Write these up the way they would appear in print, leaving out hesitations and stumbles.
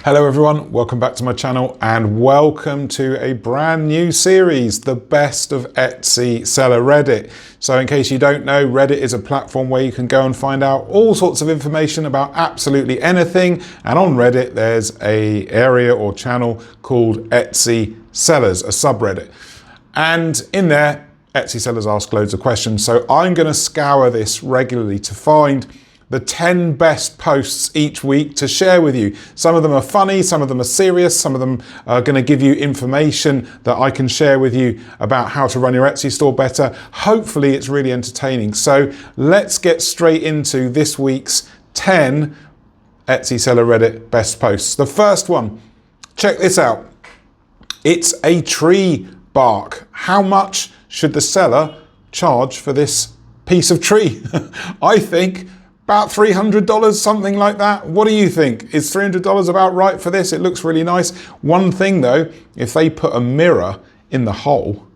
Hello everyone, welcome back to my channel and welcome to a brand new series, The Best of Etsy Seller Reddit. So in case you don't know, Reddit is a platform where you can go and find out all sorts of information about absolutely anything. And on Reddit, there's an area or channel called Etsy Sellers, a subreddit. And in there, Etsy sellers ask loads of questions. So I'm going to scour this regularly to find the 10 best posts each week to share with you. Some of them are funny, some of them are serious, some of them are going to give you information that I can share with you about how to run your Etsy store better. Hopefully it's really entertaining. So let's get straight into this week's 10 Etsy Seller Reddit best posts. The first one, check this out. It's a tree bark. How much should the seller charge for this piece of tree? I think about $300, something like that. What do you think? Is $300 about right for this? It looks really nice. One thing though, if they put a mirror in the hole,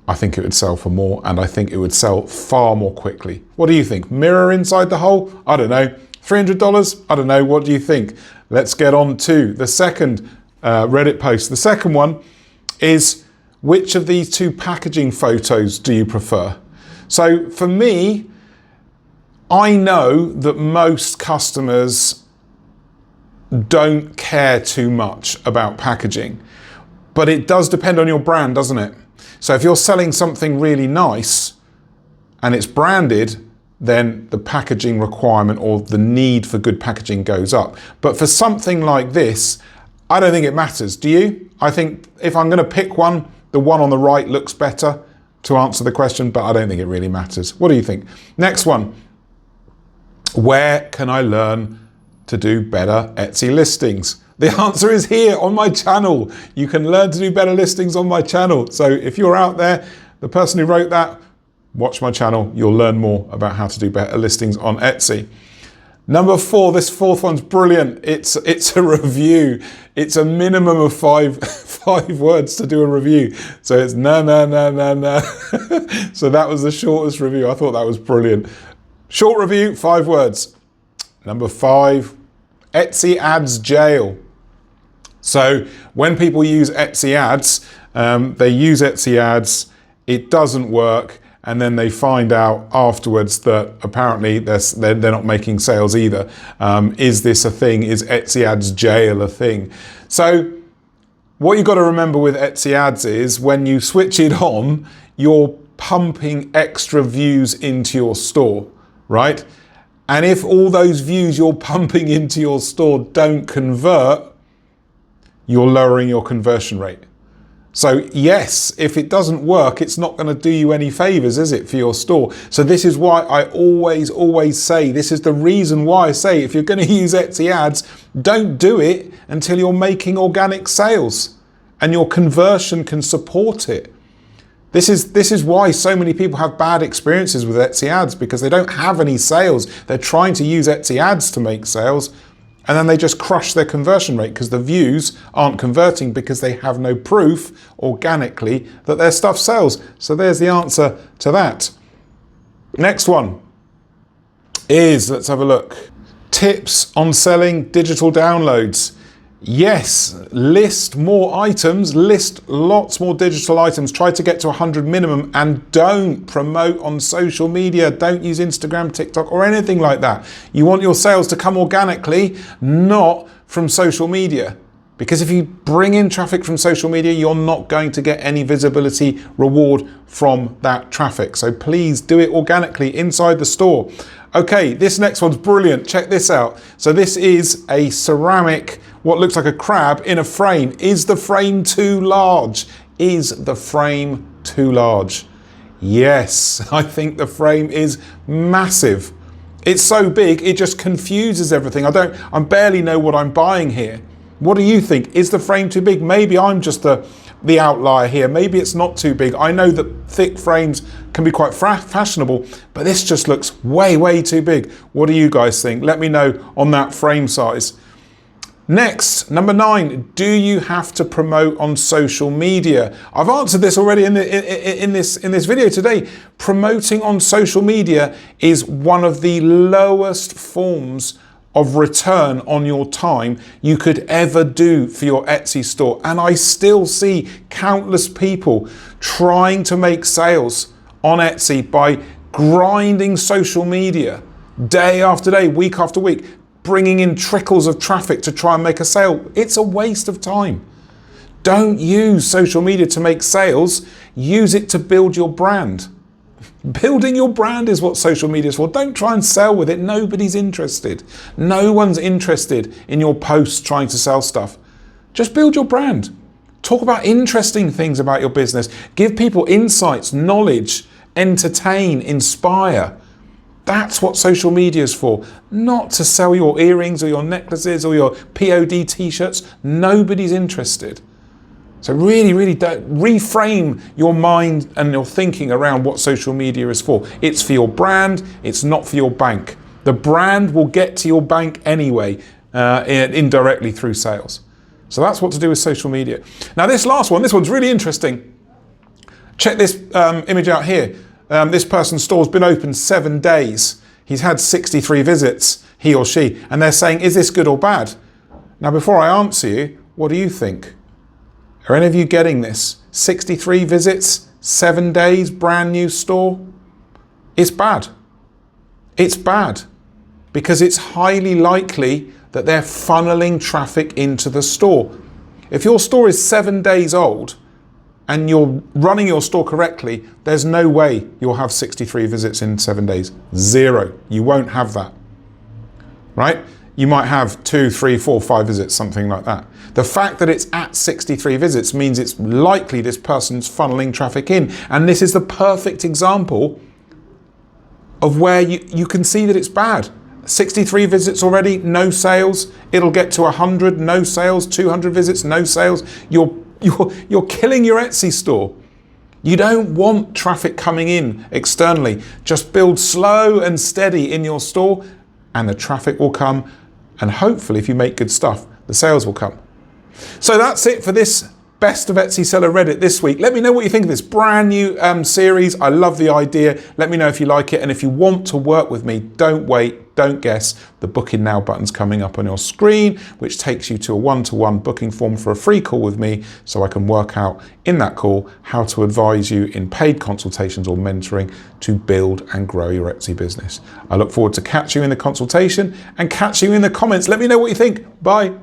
I think it would sell for more, and I think it would sell far more quickly. What do you think? Mirror inside the hole? I don't know. $300? I don't know. What do you think? Let's get on to the second Reddit post. The second one is, which of these two packaging photos do you prefer? So for me, I know that most customers don't care too much about packaging, but it does depend on your brand, doesn't it? So if you're selling something really nice and it's branded, then the packaging requirement or the need for good packaging goes up. But for something like this, I don't think it matters. Do you? I think if I'm going to pick one, the one on the right looks better to answer the question, but I don't think it really matters. What do you think? Next one. Where can I learn to do better Etsy listings? The answer is here on my channel. You can learn to do better listings on my channel. So if you're out there, the person who wrote that, watch my channel. You'll learn more about how to do better listings on Etsy. Number 4, this fourth one's brilliant. It's a review. It's a minimum of five words to do a review. So it's no. So that was the shortest review. I thought that was brilliant. Short review, 5 words. Number 5, Etsy ads jail. So when people use Etsy ads, they use Etsy ads, it doesn't work, and then they find out afterwards that apparently they're not making sales either. Is this a thing? Is Etsy ads jail a thing? So what you've got to remember with Etsy ads is when you switch it on, you're pumping extra views into your store, right? And if all those views you're pumping into your store don't convert, you're lowering your conversion rate. So yes, if it doesn't work, it's not going to do you any favors, is it, for your store? So this is why I always say, this is the reason why I say, if you're going to use Etsy ads, don't do it until you're making organic sales and your conversion can support it. This is why so many people have bad experiences with Etsy ads, because they don't have any sales. They're trying to use Etsy ads to make sales, and then they just crush their conversion rate because the views aren't converting because they have no proof organically that their stuff sells. So there's the answer to that. Next one is, let's have a look. Tips on selling digital downloads. Yes, list more items, list lots more digital items, try to get to 100 minimum, and don't promote on social media. Don't use Instagram, TikTok, or anything like that. You want your sales to come organically, not from social media. Because if you bring in traffic from social media, you're not going to get any visibility reward from that traffic. So please do it organically inside the store. Okay, this next one's brilliant. Check this out. So this is a ceramic, what looks like a crab in a frame. Is the frame too large? Is the frame too large? Yes, I think the frame is massive. It's so big, it just confuses everything. I barely know what I'm buying here. What do you think? Is the frame too big? Maybe I'm just the outlier here. Maybe it's not too big. I know that thick frames can be quite fashionable, but this just looks way too big. What do you guys think? Let me know on that frame size. Next, number 9, do you have to promote on social media? I've answered this already in this video today. Promoting on social media is one of the lowest forms of return on your time you could ever do for your Etsy store. And I still see countless people trying to make sales on Etsy by grinding social media day after day, week after week, bringing in trickles of traffic to try and make a sale. It's a waste of time. Don't use social media to make sales, use it to build your brand. Building your brand is what social media is for. Don't try and sell with it. Nobody's interested. No one's interested in your posts trying to sell stuff. Just build your brand. Talk about interesting things about your business. Give people insights, knowledge, entertain, inspire. That's what social media is for. Not to sell your earrings or your necklaces or your POD t-shirts. Nobody's interested. So really don't reframe your mind and your thinking around what social media is for. It's for your brand, it's not for your bank. The brand will get to your bank anyway, indirectly through sales. So that's what to do with social media. Now this last one, this one's really interesting. Check this image out here. This person's store's been open 7 days. He's had 63 visits, he or she, and they're saying, is this good or bad? Now before I answer you, what do you think? Are any of you getting this? 63 visits, 7 days, brand new store? It's bad. It's bad because it's highly likely that they're funneling traffic into the store. If your store is 7 days old and you're running your store correctly, there's no way you'll have 63 visits in 7 days. Zero. You won't have that, right? You might have 2, 3, 4, 5 visits, something like that. The fact that it's at 63 visits means it's likely this person's funneling traffic in. And this is the perfect example of where you can see that it's bad. 63 visits already, no sales. It'll get to 100, no sales. 200 visits, no sales. You're killing your Etsy store. You don't want traffic coming in externally. Just build slow and steady in your store and the traffic will come. And hopefully, if you make good stuff, the sales will come. So that's it for this Best of Etsy Seller Reddit this week. Let me know what you think of this brand new series. I love the idea. Let me know if you like it. And if you want to work with me, don't wait, don't guess. The booking now button's coming up on your screen, which takes you to a one-to-one booking form for a free call with me so I can work out in that call how to advise you in paid consultations or mentoring to build and grow your Etsy business. I look forward to catching you in the consultation and catching you in the comments. Let me know what you think. Bye.